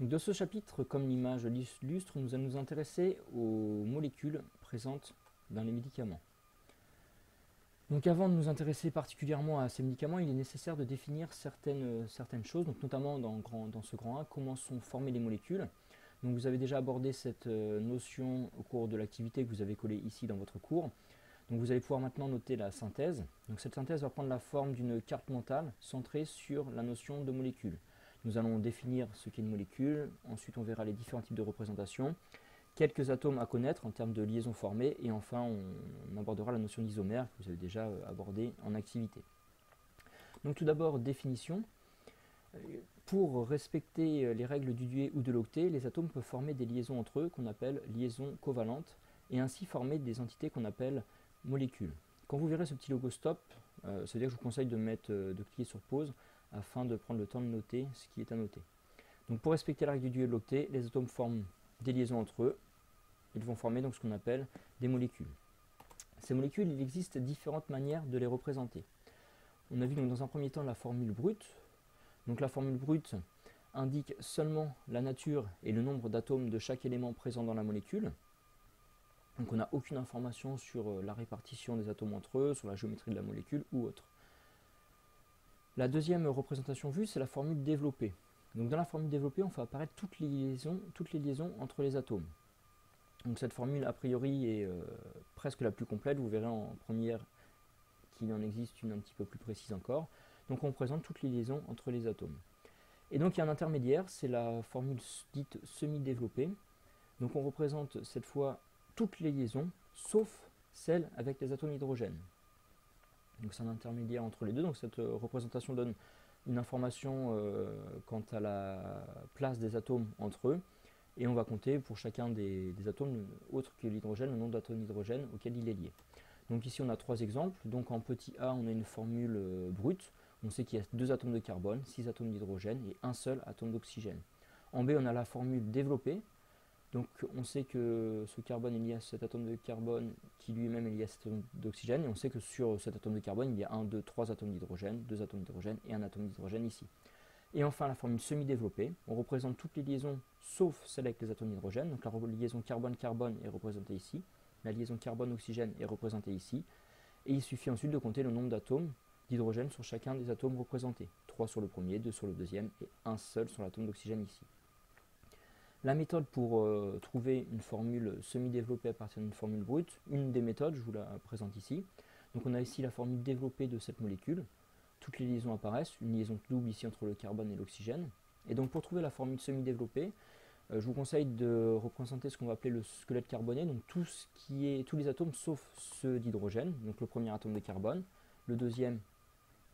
Donc de ce chapitre, comme l'image l'illustre, nous allons nous intéresser aux molécules présentes dans les médicaments. Donc avant de nous intéresser particulièrement à ces médicaments, il est nécessaire de définir certaines choses, donc notamment dans ce grand 1, comment sont formées les molécules. Donc vous avez déjà abordé cette notion au cours de l'activité que vous avez collée ici dans votre cours. Donc vous allez pouvoir maintenant noter la synthèse. Donc cette synthèse va prendre la forme d'une carte mentale centrée sur la notion de molécule. Nous allons définir ce qu'est une molécule, ensuite on verra les différents types de représentations, quelques atomes à connaître en termes de liaisons formées, et enfin on abordera la notion d'isomère que vous avez déjà abordée en activité. Donc tout d'abord, définition. Pour respecter les règles du duet ou de l'octet, les atomes peuvent former des liaisons entre eux qu'on appelle liaisons covalentes, et ainsi former des entités qu'on appelle molécules. Quand vous verrez ce petit logo stop, ça veut dire que je vous conseille de cliquer sur pause afin de prendre le temps de noter ce qui est à noter. Donc pour respecter la règle du duet et de l'octet, les atomes forment des liaisons entre eux. Ils vont former donc ce qu'on appelle des molécules. Ces molécules, il existe différentes manières de les représenter. On a vu donc dans un premier temps la formule brute. Donc la formule brute indique seulement la nature et le nombre d'atomes de chaque élément présent dans la molécule. Donc on n'a aucune information sur la répartition des atomes entre eux, sur la géométrie de la molécule ou autre. La deuxième représentation vue, c'est la formule développée. Donc dans la formule développée, on fait apparaître toutes les liaisons entre les atomes. Donc cette formule, a priori, est presque la plus complète. Vous verrez en première qu'il en existe une un petit peu plus précise encore. Donc on représente toutes les liaisons entre les atomes. Et donc il y a un intermédiaire, c'est la formule dite semi-développée. Donc on représente cette fois toutes les liaisons, sauf celles avec les atomes d'hydrogène. Donc c'est un intermédiaire entre les deux, donc cette représentation donne une information quant à la place des atomes entre eux, et on va compter pour chacun des atomes autres que l'hydrogène, le nombre d'atomes d'hydrogène auquel il est lié. Donc ici on a trois exemples. Donc en petit a on a une formule brute, on sait qu'il y a 2 atomes de carbone, 6 atomes d'hydrogène et un seul atome d'oxygène. En B on a la formule développée, donc on sait que ce carbone est lié à cet atome de carbone qui lui-même est lié à cet atome d'oxygène, et on sait que sur cet atome de carbone il y a 1, 2, 3 atomes d'hydrogène, 2 atomes d'hydrogène et un atome d'hydrogène ici. Et enfin la formule semi-développée, on représente toutes les liaisons sauf celles avec les atomes d'hydrogène, donc la liaison carbone-carbone est représentée ici, la liaison carbone-oxygène est représentée ici, et il suffit ensuite de compter le nombre d'atomes d'hydrogène sur chacun des atomes représentés, 3 sur le premier, 2 sur le deuxième et un seul sur l'atome d'oxygène ici. La méthode pour trouver une formule semi-développée à partir d'une formule brute, une des méthodes, je vous la présente ici. Donc on a ici la formule développée de cette molécule. Toutes les liaisons apparaissent, une liaison double ici entre le carbone et l'oxygène. Et donc pour trouver la formule semi-développée, je vous conseille de représenter ce qu'on va appeler le squelette carboné, donc tous les atomes sauf ceux d'hydrogène, donc le premier atome de carbone, le deuxième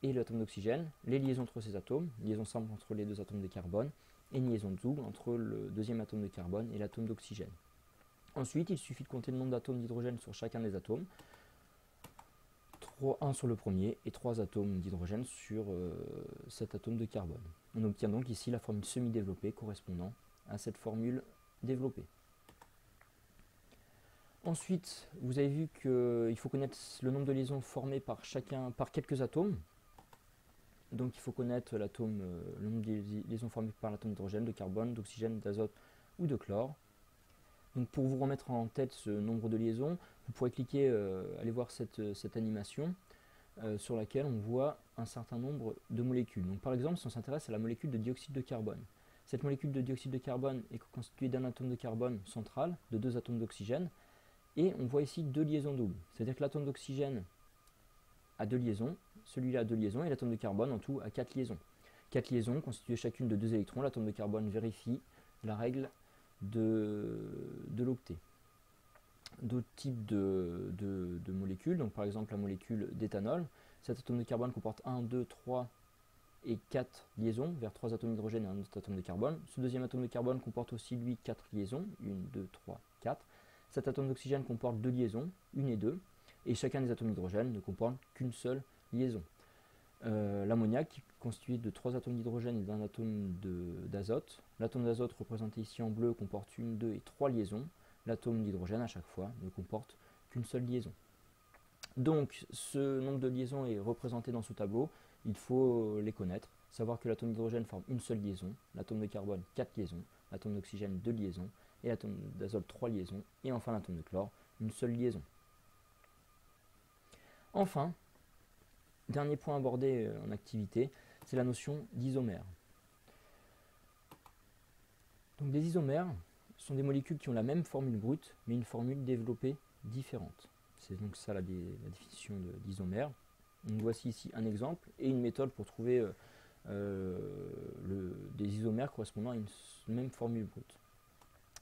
et l'atome d'oxygène, les liaisons entre ces atomes, liaison simple entre les deux atomes de carbone, et une liaison double entre le deuxième atome de carbone et l'atome d'oxygène. Ensuite, il suffit de compter le nombre d'atomes d'hydrogène sur chacun des atomes, 1 sur le premier et 3 atomes d'hydrogène sur cet atome de carbone. On obtient donc ici la formule semi-développée correspondant à cette formule développée. Ensuite, vous avez vu qu'il faut connaître le nombre de liaisons formées par quelques atomes. Donc il faut connaître le nombre de liaisons formées par l'atome d'hydrogène, de carbone, d'oxygène, d'azote ou de chlore. Donc pour vous remettre en tête ce nombre de liaisons, vous pourrez cliquer, aller voir cette animation sur laquelle on voit un certain nombre de molécules. Donc par exemple, si on s'intéresse à la molécule de dioxyde de carbone, cette molécule de dioxyde de carbone est constituée d'un atome de carbone central, de 2 atomes d'oxygène, et on voit ici 2 liaisons doubles. C'est-à-dire que l'atome d'oxygène a 2 liaisons, celui-là a 2 liaisons, et l'atome de carbone en tout a 4 liaisons. 4 liaisons constituées chacune de 2 électrons, l'atome de carbone vérifie la règle de l'octet. D'autres types de molécules, donc par exemple la molécule d'éthanol, cet atome de carbone comporte 1, 2, 3 et 4 liaisons vers 3 atomes d'hydrogène et un autre atome de carbone. Ce deuxième atome de carbone comporte aussi lui 4 liaisons, 1, 2, 3, 4. Cet atome d'oxygène comporte 2 liaisons, 1 et 2, et chacun des atomes d'hydrogène ne comporte qu'une seule liaison. L'ammoniac, constitué de 3 atomes d'hydrogène et d'un atome d'azote. L'atome d'azote représenté ici en bleu comporte 1, 2 et 3 liaisons. L'atome d'hydrogène à chaque fois ne comporte qu'une seule liaison. Donc ce nombre de liaisons est représenté dans ce tableau, il faut les connaître savoir que l'atome d'hydrogène forme une seule liaison, l'atome de carbone 4 liaisons, l'atome d'oxygène 2 liaisons, et l'atome d'azote 3 liaisons, et enfin l'atome de chlore, une seule liaison. Enfin, dernier point abordé en activité, c'est la notion d'isomère. Donc des isomères sont des molécules qui ont la même formule brute, mais une formule développée différente. C'est donc ça la définition d'isomère. Donc voici ici un exemple et une méthode pour trouver des isomères correspondant à une même formule brute.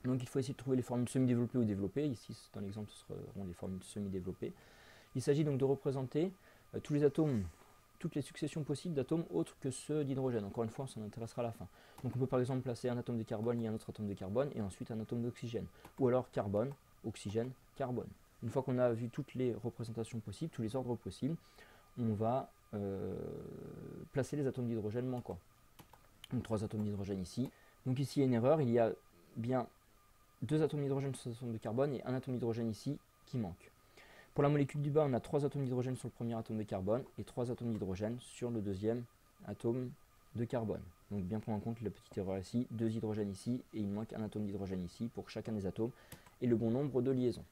Donc il faut essayer de trouver les formules semi-développées ou développées. Ici, dans l'exemple, ce seront les formules semi-développées. Il s'agit donc de représenter tous les atomes, toutes les successions possibles d'atomes autres que ceux d'hydrogène. Encore une fois, on s'en intéressera à la fin. Donc on peut par exemple placer un atome de carbone, il y a un autre atome de carbone, et ensuite un atome d'oxygène. Ou alors carbone, oxygène, carbone. Une fois qu'on a vu toutes les représentations possibles, tous les ordres possibles, on va placer les atomes d'hydrogène manquants. Donc 3 atomes d'hydrogène ici. Donc ici il y a une erreur, il y a bien 2 atomes d'hydrogène sur l'atome de carbone et un atome d'hydrogène ici qui manque. Pour la molécule du bas, on a 3 atomes d'hydrogène sur le premier atome de carbone et 3 atomes d'hydrogène sur le deuxième atome de carbone. Donc bien prendre en compte la petite erreur ici, 2 hydrogènes ici et il manque un atome d'hydrogène ici pour chacun des atomes et le bon nombre de liaisons.